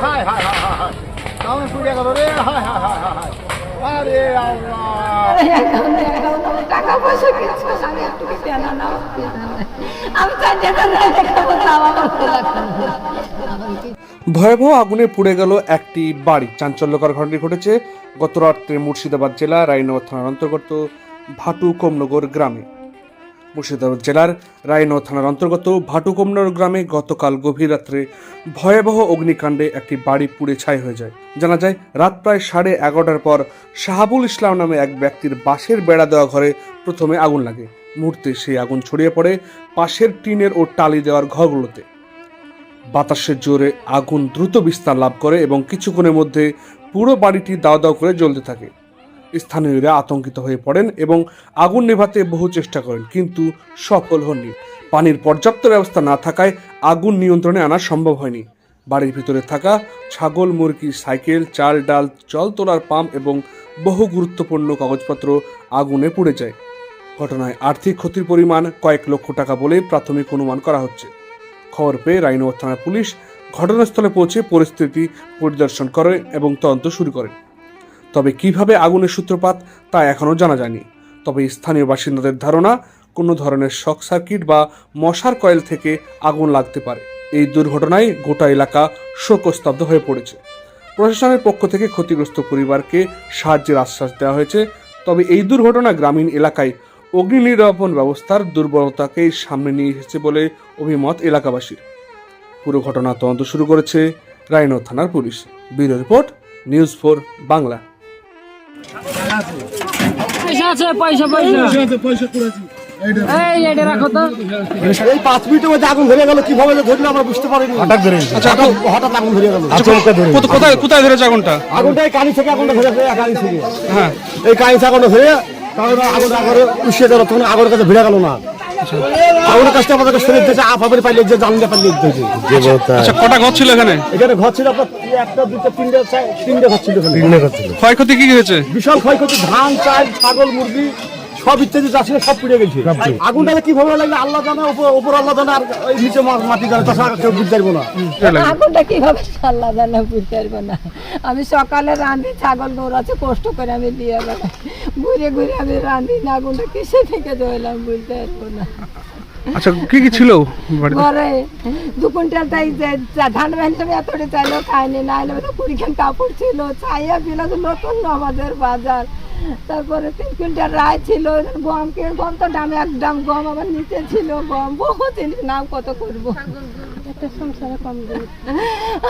হায় হায় হায় হায় হায় আগুন পুড়ে গেল রে, হায় হায় হায় হায় হায়, আরে আল্লাহ। টাকা পয়সা কিছু আমি একটু কেনা নাও, আমি চাই দেখাবো তাও আমার খোলা খান। ভয়াবহ আগুনে পুড়ে গেল একটি বাড়ি। চাঞ্চল্যকর ঘটনা ঘটেছে গত রাত্রে মুর্শিদাবাদ জেলা রায়নগর থানার অন্তর্গত ভাটু কোমনগর গ্রামে। মুর্শিদাবাদ জেলার রায়নগর থানার অন্তর্গত ভাটু কোমনগর গ্রামে গতকাল গভীর রাত্রে ভয়াবহ অগ্নিকাণ্ডে একটি বাড়ি পুড়ে ছাই হয়ে যায়। জানা যায় রাত প্রায় 11:30টার পর শাহাবুল ইসলাম নামে এক ব্যক্তির বাঁশের বেড়া দেওয়া ঘরে প্রথমে আগুন লাগে। মুহূর্তে সেই আগুন ছড়িয়ে পড়ে পাশের টিনের ও টালি দেওয়ার ঘরগুলোতে। বাতাসের জোরে আগুন দ্রুত বিস্তার লাভ করে এবং কিছুক্ষণের মধ্যে পুরো বাড়িটি দাও দাও করে জ্বলতে থাকে। স্থানীয়রা আতঙ্কিত হয়ে পড়েন এবং আগুন নেভাতে বহু চেষ্টা করেন, কিন্তু সফল হননি। পানির পর্যাপ্ত ব্যবস্থা না থাকায় আগুন নিয়ন্ত্রণে আনা সম্ভব হয়নি। বাড়ির ভিতরে থাকা ছাগল, মুরগি, সাইকেল, চাল, ডাল, জল তোলার পাম্প এবং বহু গুরুত্বপূর্ণ কাগজপত্র আগুনে পুড়ে যায়। ঘটনায় আর্থিক ক্ষতির পরিমাণ কয়েক লক্ষ টাকা বলে প্রাথমিক অনুমান করা হচ্ছে। খবর পেয়ে রায়নগর থানার পুলিশ ঘটনাস্থলে পৌঁছে পরিস্থিতি পরিদর্শন করে এবং তদন্ত শুরু করে। তবে কিভাবে আগুনের সূত্রপাত তা এখনও জানা যায়নি। তবে স্থানীয় বাসিন্দাদের ধারণা কোনো ধরনের শক সার্কিট বা মশার কয়েল থেকে আগুন লাগতে পারে। এই দুর্ঘটনায় গোটা এলাকা শোকস্তব্ধ হয়ে পড়েছে। প্রশাসনের পক্ষ থেকে ক্ষতিগ্রস্ত পরিবারকে সাহায্যের আশ্বাস দেওয়া হয়েছে। তবে এই দুর্ঘটনা গ্রামীণ এলাকায় অগ্নি নির্বাপন ব্যবস্থার দুর্বলতাকেই সামনে নিয়ে এসেছে বলে অভিমত এলাকাবাসীর। পুরো ঘটনা তদন্ত শুরু করেছে রায়নগর থানার police. Bureau report, news 4 Bangla. এই 5 মিনিটের মধ্যে আগুন ধরে গেল, কিভাবে ধরলো আমরা বুঝতে পারিনি। হঠাৎ আগুন ধরে গেল। কোথায় ধরেছে আগুনটা? আগুনটা এই কানি থেকে আগুনটা ধরেছে, কানি থেকে। হ্যাঁ, এই কানি থেকে আগুনটা ধরে আগুনটা উঠিয়ে দিল, তখন আগুনের কাছে ভিড়ে গেল না। আগুনের কাজটা আমাদেরকে শরীর দিয়েছে, আপাবের পাইলে যে জানলে পাইলে দিয়েছে। আচ্ছা, কটা ঘর ছিল এখানে? এখানে ঘর ছিল আপনার 1, 2, 3টে ঘর ছিল। ক্ষয়ক্ষতি কি হয়েছে? বিশাল ক্ষয়ক্ষতি, ধান, চাল, ছাগল, মুরগি সব ইত্যাদি যা ছিল সব পুড়ে গেছে। আগুনটা কিভাবে লাগলো আল্লাহ জানে, উপর আল্লাহ জানে, আর নিচে মাটি জানে, তাছাড়া কেউ বুঝতে পারবো না। আগুনটা কিভাবে আল্লাহ জানে, বুঝতে পারবো না। আমি সকালে রাঁধি, ছাগল দৌড়াচ্ছে, কষ্ট করে আমি দিয়ে বেড়াই, ঘুরে ঘুরে আমি রাঁধি না। আগুনটা কিসে থেকে ধরলাম বুঝতে পারবো না। আচ্ছা, কি কি ছিল ঘরে? 2 কুইন্টাল তাই ধান বেঁচে এতটা চাইলেও খাইনি, না হলে 20 খান কাপড় ছিল, ছাইয়া বিলাক নতুন আমাদের বাজার। তারপরে 3 কুইন্টাল রায় ছিল, গম তো দামে, 1 দাম গম আবার নিচে ছিল, গম বহু জিনিস, নাম কত করবো। একটা সংসারে কম দিই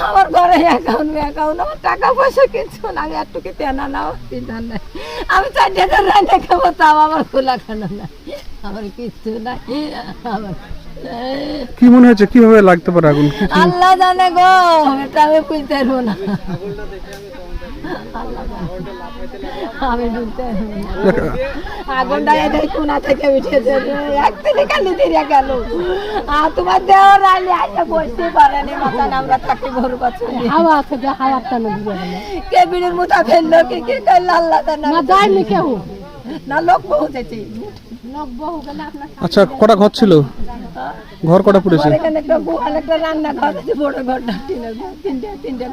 আমার ঘরে অ্যাকাউন্ট আমার টাকা পয়সা কিছু না, আমি একটুকু তেনা নাও বিধান নাই। আমি 4 টাকার রায় দেখাবো তাও আমার খোলা খানো না, আমার কিচ্ছু নাই। আমার কি মনে হচ্ছে কিভাবে লাগতে পারে আগুন? আল্লাহ জানে গো, এটা আমি বুঝতে পারবো না। আমি বুঝতে পারবো না। আগুনটা এদের কোনা থেকে উঠেছে, একদিনে খালি দিয়ে গেল। আর তোমার দেহ রাইলে আইসা বসতে পারেনি, মাথা আমরা থাকি ভোর বছর। হাওয়া থেকে হাওয়ার টানে দিয়ে গেল, কে বিড়ির মুঠা ফেললো, কে করলো আল্লাহ জানে। না যায়নি কেউ, না লোক বহু যেতে, লোক বহু গেলে আপনার। আচ্ছা, কটা ঘর ছিল? ঘর কটা পুড়েছে? এখানে একটা গোয়াল, একটা রান্না ঘর আছে, বড় ঘরটা টিনের ঘর, 3টে